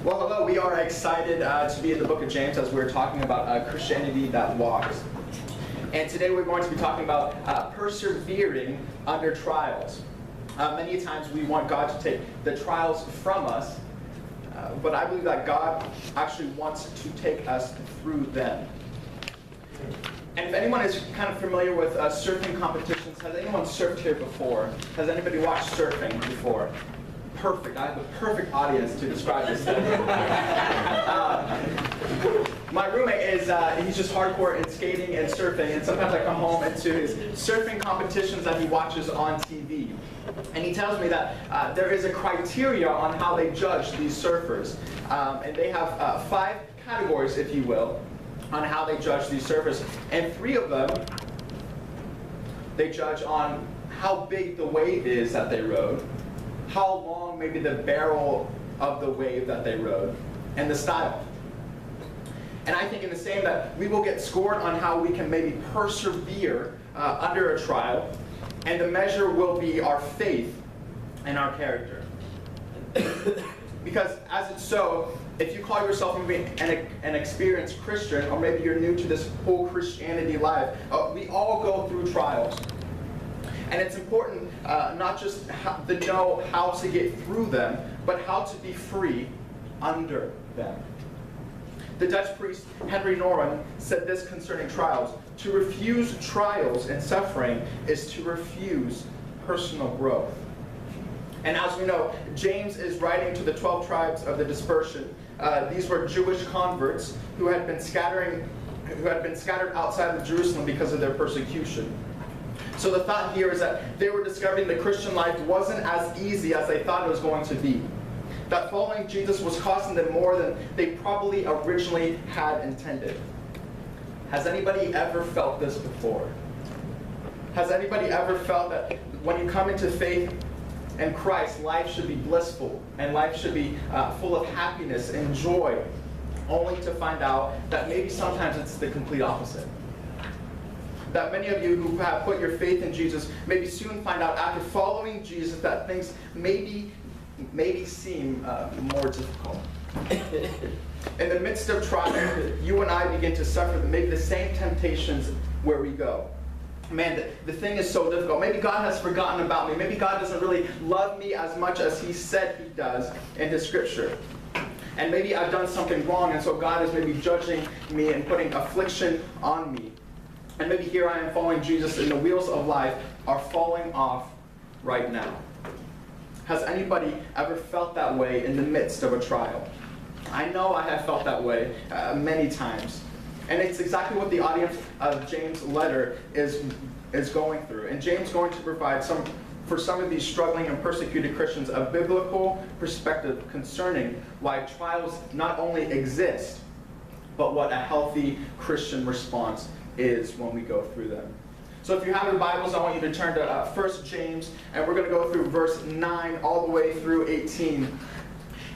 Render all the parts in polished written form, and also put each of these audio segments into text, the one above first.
Well, hello. We are excited to be in the book of James as we're talking about Christianity that walks. And today we're going to be talking about persevering under trials. Many times we want God to take the trials from us, but I believe that God actually wants to take us through them. And if anyone is kind of familiar with surfing competitions, has anyone surfed here before? Has anybody watched surfing before? Perfect. I have the perfect audience to describe this. My roommate is, he's just hardcore in skating and surfing, and sometimes I come home into his surfing competitions that he watches on TV. And he tells me that there is a criteria on how they judge these surfers. And they have 5 categories, if you will, on how they judge these surfers. And 3 of them, they judge on how big the wave is that they rode, how long maybe the barrel of the wave that they rode, and the style. And I think in the same that we will get scored on how we can maybe persevere under a trial, and the measure will be our faith and our character. Because as it's so, if you call yourself maybe an experienced Christian, or maybe you're new to this whole Christianity life, we all go through trials. And it's important not just to know how to get through them, but how to be free under them. The Dutch priest Henry Nouwen said this concerning trials: to refuse trials and suffering is to refuse personal growth. And as we know, James is writing to the 12 tribes of the dispersion. These were Jewish converts who had been scattered outside of Jerusalem because of their persecution. So the thought here is that they were discovering the Christian life wasn't as easy as they thought it was going to be. That following Jesus was costing them more than they probably originally had intended. Has anybody ever felt this before? Has anybody ever felt that when you come into faith in Christ, life should be blissful and life should be full of happiness and joy, only to find out that maybe sometimes it's the complete opposite? That many of you who have put your faith in Jesus maybe soon find out after following Jesus that things maybe seem more difficult. In the midst of trial, you and I begin to suffer maybe the same temptations where we go. Man, the thing is so difficult. Maybe God has forgotten about me. Maybe God doesn't really love me as much as He said He does in His Scripture. And maybe I've done something wrong, and so God is maybe judging me and putting affliction on me. And maybe here I am following Jesus, and the wheels of life are falling off right now. Has anybody ever felt that way in the midst of a trial? I know I have felt that way many times. And it's exactly what the audience of James' letter is going through. And James is going to provide for some of these struggling and persecuted Christians a biblical perspective concerning why trials not only exist, but what a healthy Christian response is when we go through them. So if you have your Bibles, I want you to turn to 1 James, and we're going to go through verse 9 all the way through 18.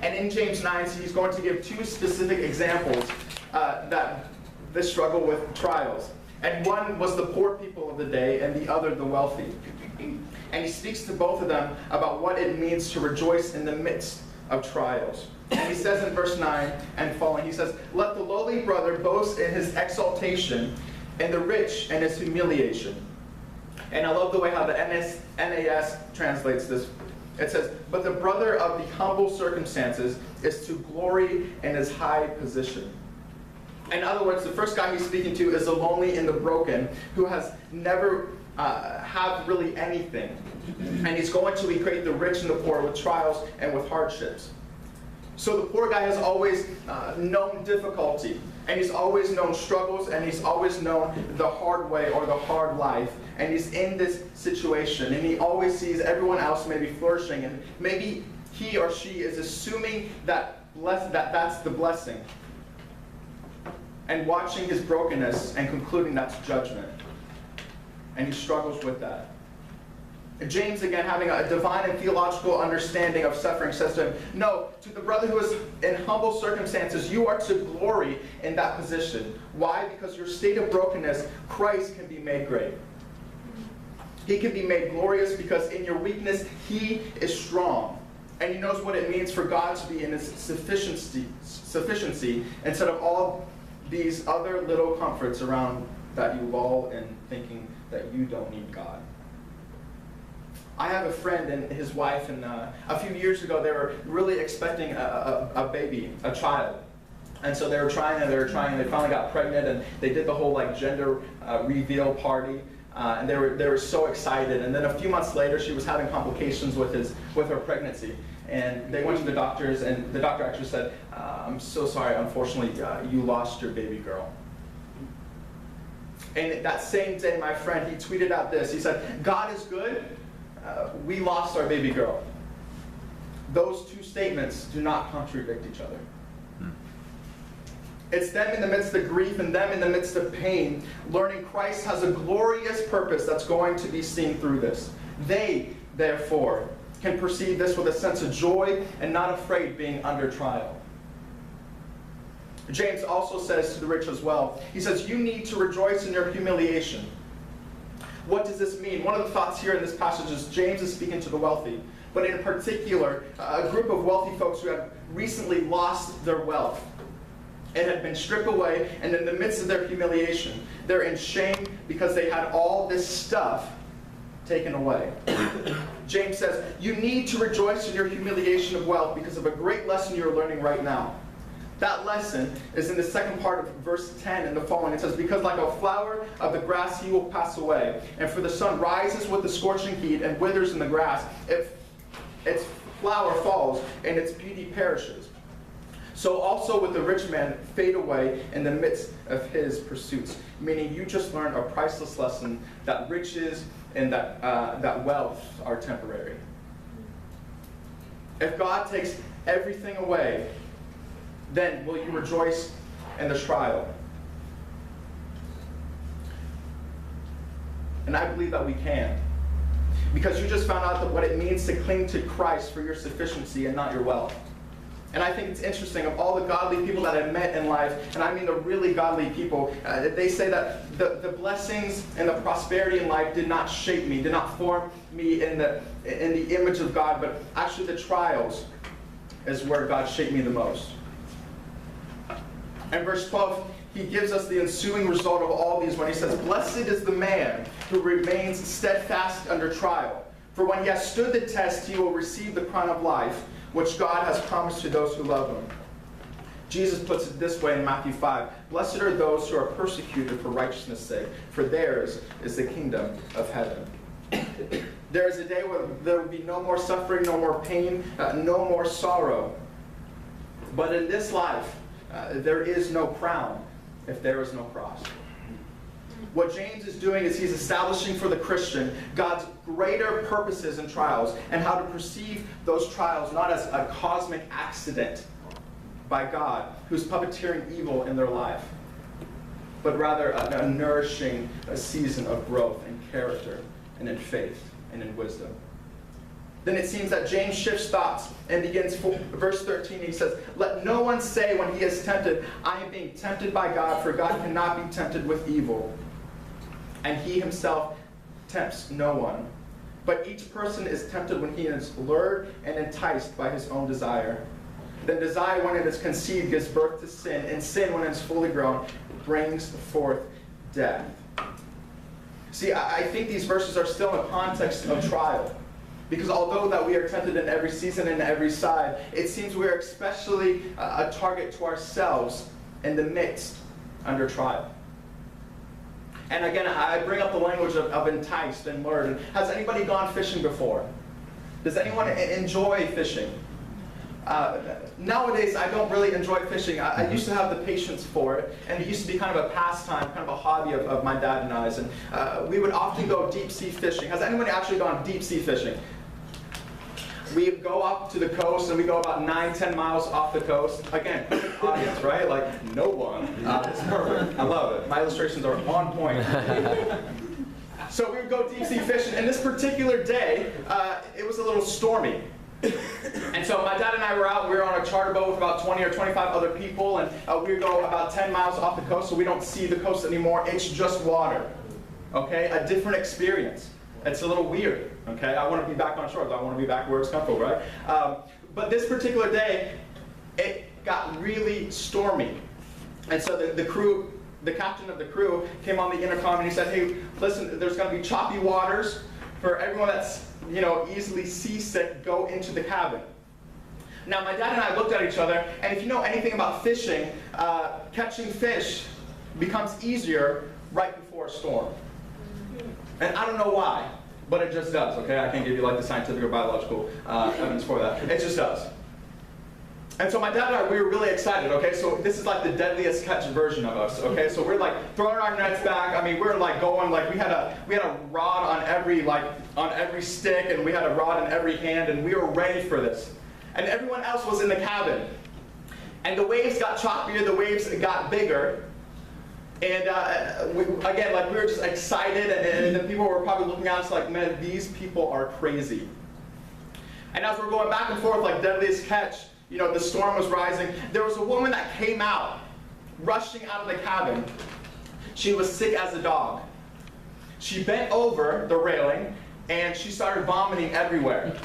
And in James 9, he's going to give 2 specific examples that this struggle with trials. And one was the poor people of the day, and the other the wealthy. And he speaks to both of them about what it means to rejoice in the midst of trials. And he says in verse 9 and following, he says, "Let the lowly brother boast in his exaltation, and the rich in his humiliation." And I love the way how the NAS translates this. It says, "But the brother of the humble circumstances is to glory in his high position." In other words, the first guy he's speaking to is the lonely and the broken, who has never have really anything. And he's going to equate the rich and the poor with trials and with hardships. So the poor guy has always known difficulty, and he's always known struggles, and he's always known the hard way or the hard life. And he's in this situation, and he always sees everyone else maybe flourishing, and maybe he or she is assuming that that's the blessing, and watching his brokenness and concluding that's judgment. And he struggles with that. James, again, having a divine and theological understanding of suffering, says to him, no, to the brother who is in humble circumstances, you are to glory in that position. Why? Because your state of brokenness, Christ can be made great. He can be made glorious because in your weakness, He is strong. And he knows what it means for God to be in his sufficiency instead of all these other little comforts around that you lull in thinking that you don't need God. I have a friend and his wife, and a few years ago they were really expecting a baby, a child. And so they were trying, and they finally got pregnant, and they did the whole like gender reveal party. And they were so excited. And then a few months later, she was having complications with her pregnancy. And they went to the doctors, and the doctor actually said, "I'm so sorry, unfortunately, you lost your baby girl." And that same day, my friend, he tweeted out this. He said, "God is good. We lost our baby girl." Those two statements do not contradict each other. It's them in the midst of grief and them in the midst of pain, learning Christ has a glorious purpose that's going to be seen through this. They, therefore, can perceive this with a sense of joy and not afraid being under trial. James also says to the rich as well, he says, you need to rejoice in your humiliation. What does this mean? One of the thoughts here in this passage is James is speaking to the wealthy, but in particular, a group of wealthy folks who have recently lost their wealth. It had been stripped away, and in the midst of their humiliation, they're in shame because they had all this stuff taken away. James says, you need to rejoice in your humiliation of wealth because of a great lesson you're learning right now. That lesson is in the second part of verse 10 and the following. It says, because like a flower of the grass he will pass away, and for the sun rises with the scorching heat and withers in the grass, its flower falls and its beauty perishes. So also with the rich man fade away in the midst of his pursuits. Meaning you just learned a priceless lesson that riches and that wealth are temporary. If God takes everything away, then will you rejoice in the trial? And I believe that we can. Because you just found out what it means to cling to Christ for your sufficiency and not your wealth. And I think it's interesting, of all the godly people that I've met in life, and I mean the really godly people, they say that the blessings and the prosperity in life did not shape me, did not form me in the image of God, but actually the trials is where God shaped me the most. And verse 12, he gives us the ensuing result of all these when he says, blessed is the man who remains steadfast under trial. For when he has stood the test, he will receive the crown of life, which God has promised to those who love him. Jesus puts it this way in Matthew 5, blessed are those who are persecuted for righteousness' sake, for theirs is the kingdom of heaven. There is a day where there will be no more suffering, no more pain, no more sorrow. But in this life, there is no crown if there is no cross. What James is doing is he's establishing for the Christian God's greater purposes and trials and how to perceive those trials not as a cosmic accident by God who's puppeteering evil in their life, but rather a nourishing season of growth in character and in faith and in wisdom. Then it seems that James shifts thoughts and begins verse 13. He says, let no one say when he is tempted, I am being tempted by God, for God cannot be tempted with evil. And he himself tempts no one. But each person is tempted when he is lured and enticed by his own desire. Then desire, when it is conceived, gives birth to sin. And sin, when it is fully grown, brings forth death. See, I think these verses are still in context of trial. Because although that we are tempted in every season and every side, it seems we are especially a target to ourselves in the midst under trial. And again, I bring up the language of enticed and lured. And has anybody gone fishing before? Does anyone enjoy fishing? Nowadays, I don't really enjoy fishing. I used to have the patience for it, and it used to be kind of a pastime, kind of a hobby of my dad and I's. And we would often go deep sea fishing. Has anyone actually gone deep sea fishing? We go up to the coast, and we go about 9-10 miles off the coast. Again, perfect audience, right? Like, no one. It's perfect. I love it. My illustrations are on point. So we would go deep sea fishing, and this particular day, it was a little stormy. And so my dad and I were out, and we were on a charter boat with about 20 or 25 other people, and we would go about 10 miles off the coast, so we don't see the coast anymore. It's just water. Okay? A different experience. It's a little weird, okay? I want to be back on shore. I want to be back where it's comfortable, right? But this particular day, it got really stormy. And so the captain of the crew came on the intercom and he said, hey, listen, there's going to be choppy waters. For everyone that's, easily seasick, go into the cabin. Now, my dad and I looked at each other, and if you know anything about fishing, catching fish becomes easier right before a storm. And I don't know why, but it just does, okay? I can't give you like the scientific or biological evidence for that. It just does. And so my dad and I, we were really excited, okay? So this is like the deadliest catch version of us, okay? So we're like throwing our nets back. I mean, we're like going, like we had a rod on every stick, and we had a rod in every hand, and we were ready for this. And everyone else was in the cabin. And the waves got choppier, the waves got bigger. And we were just excited, and the people were probably looking at us like, man, these people are crazy. And as we're going back and forth like deadliest catch, the storm was rising. There was a woman that came out, rushing out of the cabin. She was sick as a dog. She bent over the railing, and she started vomiting everywhere.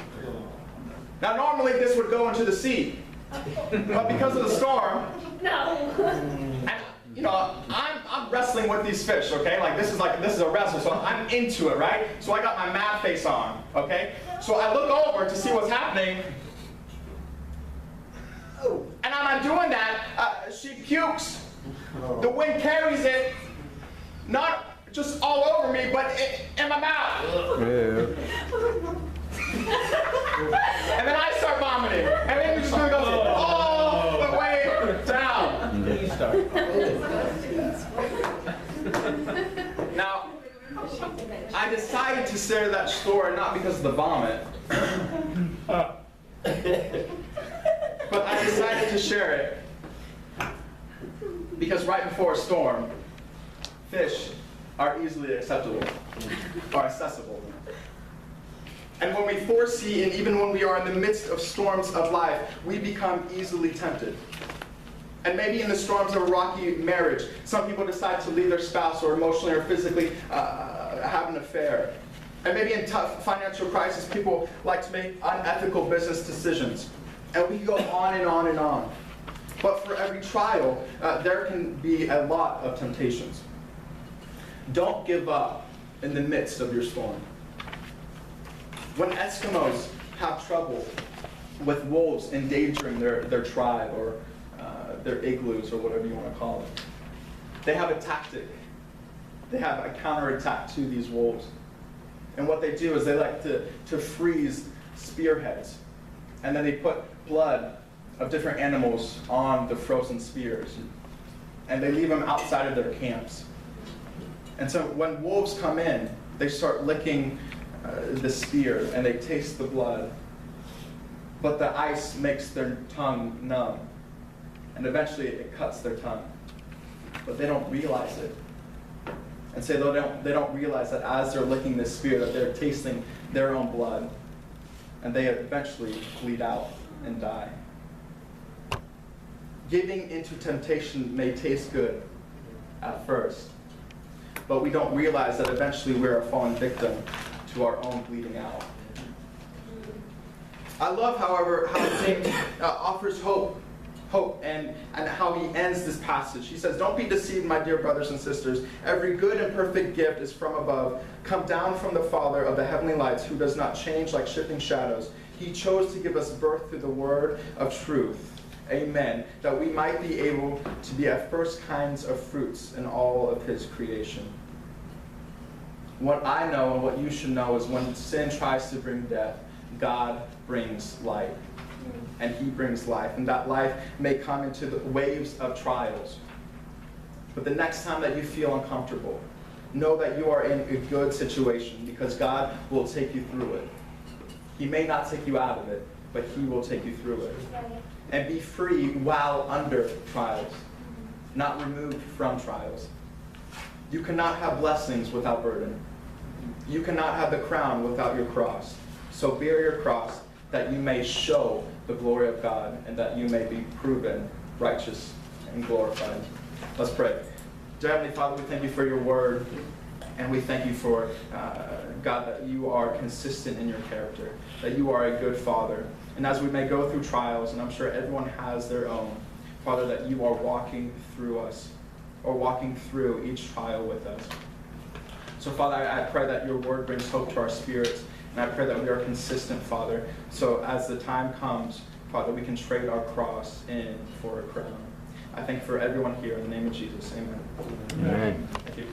Now, normally this would go into the sea, but because of the storm, and I'm wrestling with these fish, okay? This is a wrestle, so I'm into it, right? So I got my mad face on, okay? So I look over to see what's happening, and as I'm doing that, she pukes. The wind carries it, not just all over me, but in my mouth. And then I start vomiting, and then it just goes all the way down. Now, I decided to share that story not because of the vomit, but I decided to share it because right before a storm, fish are easily accessible. And when we foresee, and even when we are in the midst of storms of life, we become easily tempted. And maybe in the storms of a rocky marriage, some people decide to leave their spouse or emotionally or physically have an affair. And maybe in tough financial crisis, people like to make unethical business decisions. And we can go on and on and on. But for every trial, there can be a lot of temptations. Don't give up in the midst of your storm. When Eskimos have trouble with wolves endangering their tribe or their igloos or whatever you want to call it, they have a tactic. They have a counterattack to these wolves. And what they do is they like to freeze spearheads. And then they put blood of different animals on the frozen spears. And they leave them outside of their camps. And so when wolves come in, they start licking the spear and they taste the blood. But the ice makes their tongue numb. And eventually it cuts their tongue. But they don't realize it. And so they don't realize that as they're licking this spear that they're tasting their own blood. And they eventually bleed out and die. Giving into temptation may taste good at first, but we don't realize that eventually we're a fallen victim to our own bleeding out. I love, however, how James offers hope and how he ends this passage. He says, "Don't be deceived, my dear brothers and sisters. Every good and perfect gift is from above, come down from the Father of the heavenly lights, who does not change like shifting shadows. He chose to give us birth through the word of truth. Amen. That we might be able to be at first kinds of fruits in all of his creation." What I know and what you should know is when sin tries to bring death, God brings life. And he brings life. And that life may come into the waves of trials. But the next time that you feel uncomfortable, know that you are in a good situation because God will take you through it. He may not take you out of it, but he will take you through it. And be free while under trials, not removed from trials. You cannot have blessings without burden. You cannot have the crown without your cross. So bear your cross that you may show the glory of God and that you may be proven righteous and glorified. Let's pray. Dear Heavenly Father, we thank you for your word. And we thank you for, God, that you are consistent in your character, that you are a good Father. And as we may go through trials, and I'm sure everyone has their own, Father, that you are walking through us, or walking through each trial with us. So, Father, I pray that your word brings hope to our spirits, and I pray that we are consistent, Father. So as the time comes, Father, we can trade our cross in for a crown. I thank you for everyone here. In the name of Jesus, amen. Amen. Thank you.